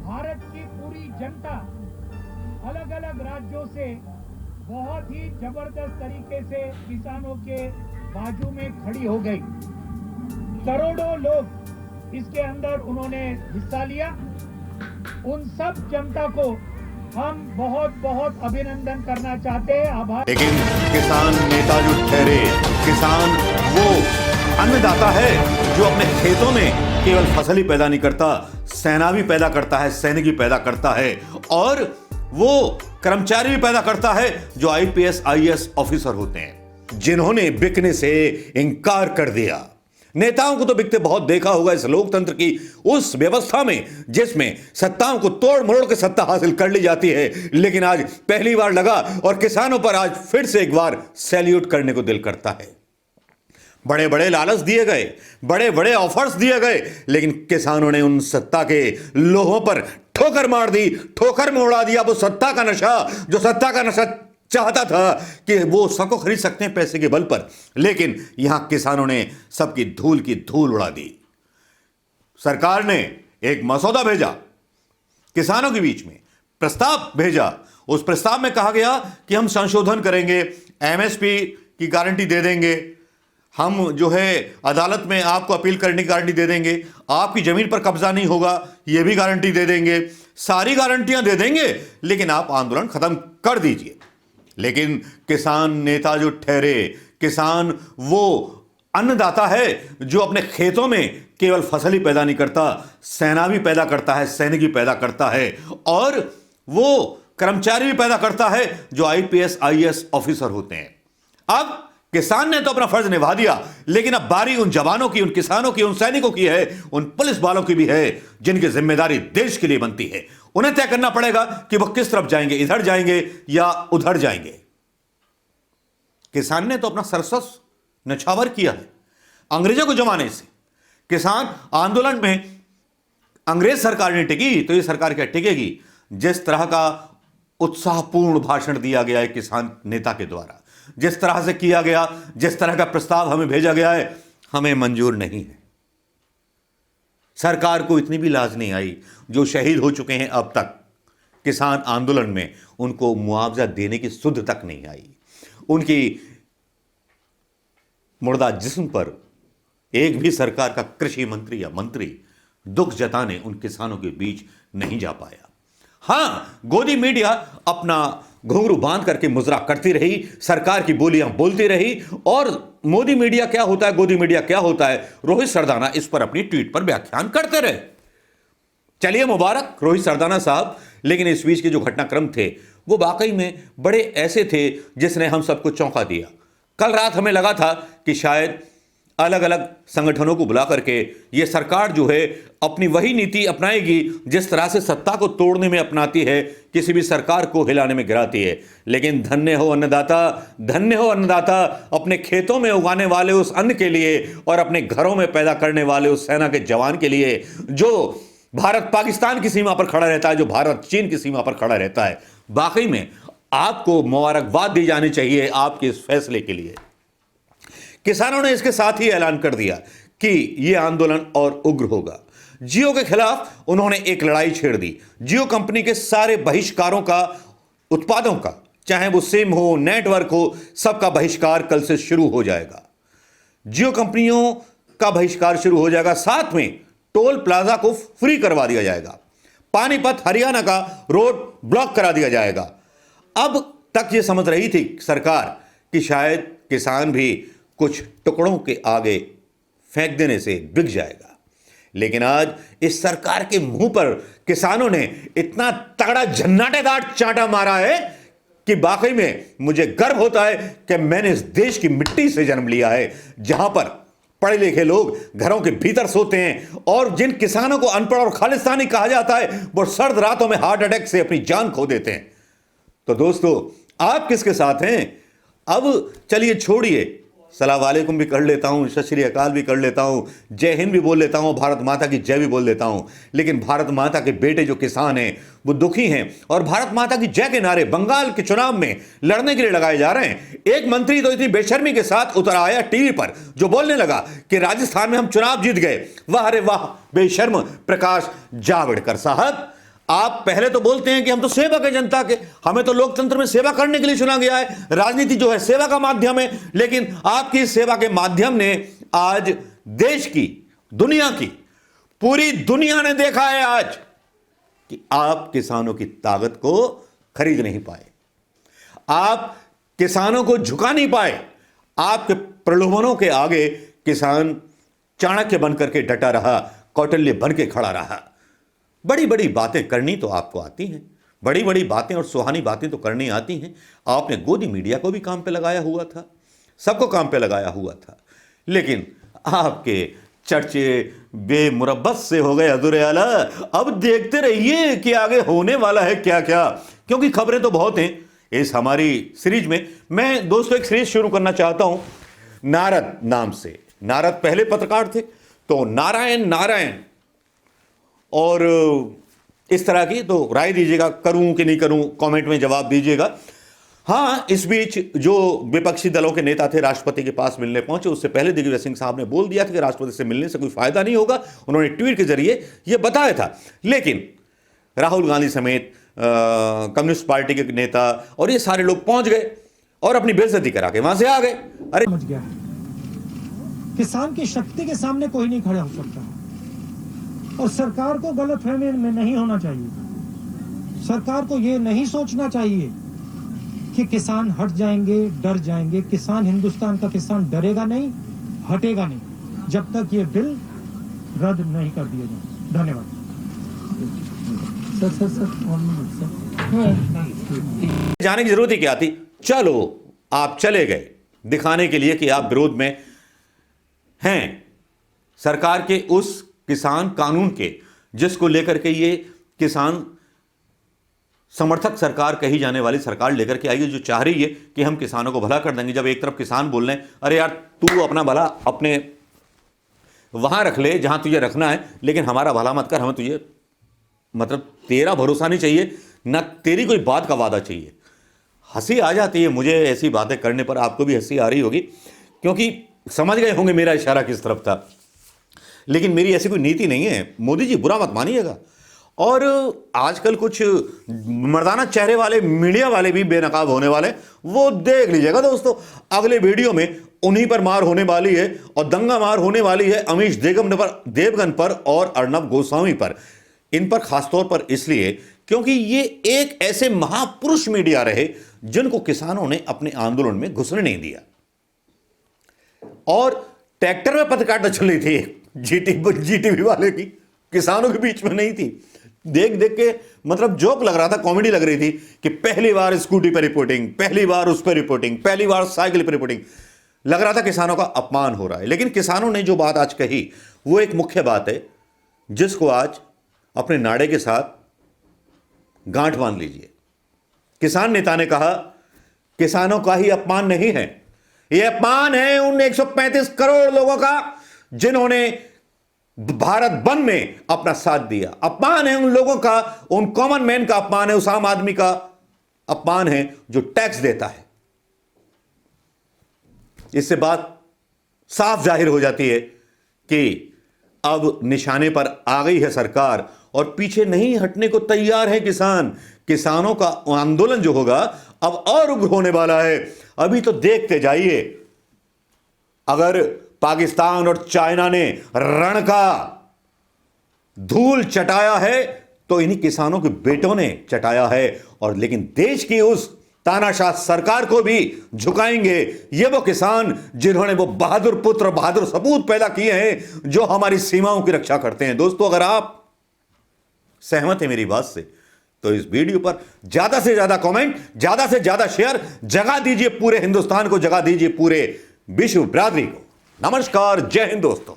भारत की पूरी जनता अलग अलग राज्यों से बहुत ही जबरदस्त तरीके से किसानों के बाजू में खड़ी हो गई। करोड़ों लोग इसके अंदर उन्होंने हिस्सा लिया। उन सब जनता को हम बहुत बहुत अभिनंदन करना चाहते हैं, आभार। लेकिन किसान नेता जो ठहरे, किसान वो अन्नदाता है जो अपने खेतों में केवल फसल ही पैदा नहीं करता, सेना भी पैदा करता है, सैनिक भी पैदा करता है और वो कर्मचारी भी पैदा करता है जो आईपीएस आईएएस ऑफिसर होते हैं, जिन्होंने बिकने से इंकार कर दिया। नेताओं को तो बिकते बहुत देखा होगा इस लोकतंत्र की उस व्यवस्था में जिसमें सत्ताओं को तोड़ मरोड़ के सत्ता हासिल कर ली जाती है, लेकिन आज पहली बार लगा और किसानों पर आज फिर से एक बार सैल्यूट करने को दिल करता है। बड़े बड़े लालच दिए गए, बड़े बड़े ऑफर्स दिए गए, लेकिन किसानों ने उन सत्ता के लोहों पर ठोकर मार दी, ठोकर में उड़ा दिया वो सत्ता का नशा, जो सत्ता का नशा चाहता था कि वो सबको खरीद सकते हैं पैसे के बल पर, लेकिन यहां किसानों ने सबकी धूल की धूल उड़ा दी। सरकार ने एक मसौदा भेजा, किसानों के बीच में प्रस्ताव भेजा। उस प्रस्ताव में कहा गया कि हम संशोधन करेंगे, एमएसपी की गारंटी दे देंगे, हम जो है अदालत में आपको अपील करने की गारंटी दे देंगे, आपकी जमीन पर कब्जा नहीं होगा यह भी गारंटी दे देंगे, सारी गारंटियां दे देंगे, लेकिन आप आंदोलन खत्म कर दीजिए। लेकिन किसान नेता जो ठहरे, किसान वो अन्नदाता है जो अपने खेतों में केवल फसल ही पैदा नहीं करता, सेना भी पैदा करता है, सैनिक भी पैदा करता है और वो कर्मचारी भी पैदा करता है जो आईपीएस आईएएस ऑफिसर होते हैं। अब किसान ने तो अपना फर्ज निभा दिया, लेकिन अब बारी उन जवानों की, उन किसानों की, उन सैनिकों की है, उन पुलिस वालों की भी है जिनकी जिम्मेदारी देश के लिए बनती है। उन्हें तय करना पड़ेगा कि वो किस तरफ जाएंगे, इधर जाएंगे या उधर जाएंगे। किसान ने तो अपना सर्वस्व न्यौछावर किया है अंग्रेजों को जमाने से। किसान आंदोलन में अंग्रेज सरकार नहीं टिकी तो ये सरकार क्या टिकेगी? जिस तरह का उत्साहपूर्ण भाषण दिया गया है किसान नेता के द्वारा, जिस तरह से किया गया, जिस तरह का प्रस्ताव हमें भेजा गया है, हमें मंजूर नहीं है। सरकार को इतनी भी लाज नहीं आई, जो शहीद हो चुके हैं अब तक किसान आंदोलन में, उनको मुआवजा देने की सुध तक नहीं आई। उनकी मुर्दा जिस्म पर एक भी सरकार का कृषि मंत्री या मंत्री दुख जताने उन किसानों के बीच नहीं जा पाया। हां, गोदी मीडिया अपना घुंघरू बांध करके मुजरा करती रही, सरकार की बोलियां बोलती रही और मोदी मीडिया क्या होता है, गोदी मीडिया क्या होता है, रोहित सरदाना इस पर अपनी ट्वीट पर व्याख्यान करते रहे। चलिए मुबारक रोहित सरदाना साहब, लेकिन इस बीच के जो घटनाक्रम थे वो वाकई में बड़े ऐसे थे जिसने हम सबको चौंका दिया। कल रात हमें लगा था कि शायद अलग अलग संगठनों को बुला करके ये सरकार जो है अपनी वही नीति अपनाएगी जिस तरह से सत्ता को तोड़ने में अपनाती है, किसी भी सरकार को हिलाने में गिराती है। लेकिन धन्य हो अन्नदाता, धन्य हो अन्नदाता, अपने खेतों में उगाने वाले उस अन्न के लिए और अपने घरों में पैदा करने वाले उस सेना के जवान के लिए जो भारत पाकिस्तान की सीमा पर खड़ा रहता है, जो भारत चीन की सीमा पर खड़ा रहता है। वाकई में आपको मुबारकबाद दी जानी चाहिए आपके इस फैसले के लिए। किसानों ने इसके साथ ही ऐलान कर दिया कि यह आंदोलन और उग्र होगा। जियो के खिलाफ उन्होंने एक लड़ाई छेड़ दी। जियो कंपनी के सारे बहिष्कारों का, उत्पादों का, चाहे वो सिम हो, नेटवर्क हो, सबका बहिष्कार कल से शुरू हो जाएगा। जियो कंपनियों का बहिष्कार शुरू हो जाएगा, साथ में टोल प्लाजा को फ्री करवा दिया जाएगा, पानीपत हरियाणा का रोड ब्लॉक करा दिया जाएगा। अब तक यह समझ रही थी सरकार कि शायद किसान भी कुछ टुकड़ों के आगे फेंक देने से बिक जाएगा, लेकिन आज इस सरकार के मुंह पर किसानों ने इतना तगड़ा झन्नाटेदार चांटा मारा है कि वाकई में मुझे गर्व होता है कि मैंने इस देश की मिट्टी से जन्म लिया है, जहां पर पढ़े लिखे लोग घरों के भीतर सोते हैं और जिन किसानों को अनपढ़ और खालिस्तानी कहा जाता है वो सर्द रातों में हार्ट अटैक से अपनी जान खो देते हैं। तो दोस्तों, आप किसके साथ हैं? अब चलिए छोड़िए, सलाम वालेकुम भी कर लेता हूं, सत श्री अकाल भी कर लेता हूं, जय हिंद भी बोल लेता हूं, भारत माता की जय भी बोल लेता हूं, लेकिन भारत माता के बेटे जो किसान हैं वो दुखी हैं और भारत माता की जय के नारे बंगाल के चुनाव में लड़ने के लिए लगाए जा रहे हैं। एक मंत्री तो इतनी बेशर्मी के साथ उतर आया टीवी पर, जो बोलने लगा कि राजस्थान में हम चुनाव जीत गए। वाह रे वाह, बेशर्म प्रकाश जावड़ेकर साहब, आप पहले तो बोलते हैं कि हम तो सेवक है जनता के, हमें तो लोकतंत्र में सेवा करने के लिए चुना गया है, राजनीति जो है सेवा का माध्यम है। लेकिन आपकी इस सेवा के माध्यम ने आज देश की, दुनिया की, पूरी दुनिया ने देखा है आज कि आप किसानों की ताकत को खरीद नहीं पाए, आप किसानों को झुका नहीं पाए। आपके प्रलोभनों के आगे किसान चाणक्य बनकर के डटा रहा, कौटिल्य बन के खड़ा रहा। बड़ी बड़ी बातें करनी तो आपको आती हैं, बड़ी बड़ी बातें और सुहानी बातें तो करनी आती हैं। आपने गोदी मीडिया को भी काम पे लगाया हुआ था, सबको काम पे लगाया हुआ था, लेकिन आपके चर्चे बेमुरब्बत से हो गए अधूरे आला। अब देखते रहिए कि आगे होने वाला है क्या क्या, क्योंकि खबरें तो बहुत हैं इस हमारी सीरीज में। मैं दोस्तों एक सीरीज शुरू करना चाहता हूं नारद नाम से। नारद पहले पत्रकार थे, तो नारायण नारायण और इस तरह की तो राय दीजिएगा, करूं कि नहीं करूं, कमेंट में जवाब दीजिएगा। हाँ, इस बीच जो विपक्षी दलों के नेता थे राष्ट्रपति के पास मिलने पहुंचे, उससे पहले दिग्विजय सिंह साहब ने बोल दिया था कि राष्ट्रपति से मिलने से कोई फायदा नहीं होगा। उन्होंने ट्वीट के जरिए यह बताया था। लेकिन राहुल गांधी समेत कम्युनिस्ट पार्टी के नेता और ये सारे लोग पहुंच गए और अपनी बेइज्जती करा के वहां से आ गए। अरे समझ गया, किसान की शक्ति के सामने कोई नहीं खड़ा हो सकता, और सरकार को गलतफहमी में नहीं होना चाहिए। सरकार को यह नहीं सोचना चाहिए कि किसान हट जाएंगे, डर जाएंगे। किसान, हिंदुस्तान का किसान डरेगा नहीं, हटेगा नहीं जब तक ये बिल रद्द नहीं कर दिया जाए। धन्यवाद। सर जाने की जरूरत ही क्या थी? चलो आप चले गए दिखाने के लिए कि आप विरोध में हैं सरकार के उस किसान कानून के, जिसको लेकर के ये किसान समर्थक सरकार कही जाने वाली सरकार लेकर के आई है, जो चाह रही है कि हम किसानों को भला कर देंगे। जब एक तरफ किसान बोल रहे हैं, अरे यार तू अपना भला अपने वहां रख ले जहां तुझे रखना है, लेकिन हमारा भला मत कर, हमें तुझे मतलब तेरा भरोसा नहीं चाहिए, ना तेरी कोई बात का वादा चाहिए। हंसी आ जाती है मुझे ऐसी बातें करने पर, आपको भी हंसी आ रही होगी, क्योंकि समझ गए होंगे मेरा इशारा किस तरफ था। लेकिन मेरी ऐसी कोई नीति नहीं है, मोदी जी बुरा मत मानिएगा। और आजकल कुछ मर्दाना चेहरे वाले मीडिया वाले भी बेनकाब होने वाले, वो देख लीजिएगा दोस्तों। अगले वीडियो में उन्हीं पर मार होने वाली है और दंगा मार होने वाली है अमीश देवगन पर और अर्नब गोस्वामी पर। इन पर खासतौर पर इसलिए क्योंकि ये एक ऐसे महापुरुष मीडिया रहे जिनको किसानों ने अपने आंदोलन में घुसने नहीं दिया। और ट्रैक्टर में पत्रकारिता चल रही थी जीटीवी वाले की, किसानों के बीच में नहीं थी। देख देख के मतलब जोक लग रहा था, कॉमेडी लग रही थी कि पहली बार स्कूटी पर रिपोर्टिंग, पहली बार उस पर रिपोर्टिंग, पहली बार साइकिल पर रिपोर्टिंग। लग रहा था किसानों का अपमान हो रहा है। लेकिन किसानों ने जो बात आज कही वो एक मुख्य बात है, जिसको आज अपने नाड़े के साथ गांठ बांध लीजिए। किसान नेता ने कहा किसानों का ही अपमान नहीं है, यह अपमान है उन 135 करोड़ लोगों का जिन्होंने भारत बंद में अपना साथ दिया। अपमान है उन लोगों का, उन कॉमन मैन का अपमान है, उस आम आदमी का अपमान है जो टैक्स देता है। इससे बात साफ जाहिर हो जाती है कि अब निशाने पर आ गई है सरकार और पीछे नहीं हटने को तैयार है किसान। किसानों का आंदोलन जो होगा अब और उग्र होने वाला है। अभी तो देखते जाइए, अगर पाकिस्तान और चाइना ने रण का धूल चटाया है तो इन्हीं किसानों के बेटों ने चटाया है। और लेकिन देश की उस तानाशाह सरकार को भी झुकाएंगे ये वो किसान जिन्होंने वो बहादुर पुत्र, बहादुर सपूत पैदा किए हैं जो हमारी सीमाओं की रक्षा करते हैं। दोस्तों, अगर आप सहमत हैं मेरी बात से तो इस वीडियो पर ज्यादा से ज्यादा कमेंट, ज्यादा से ज्यादा शेयर, जगा दीजिए पूरे हिंदुस्तान को, जगा दीजिए पूरे विश्व बिरादरी को। नमस्कार, जय हिंद दोस्तों।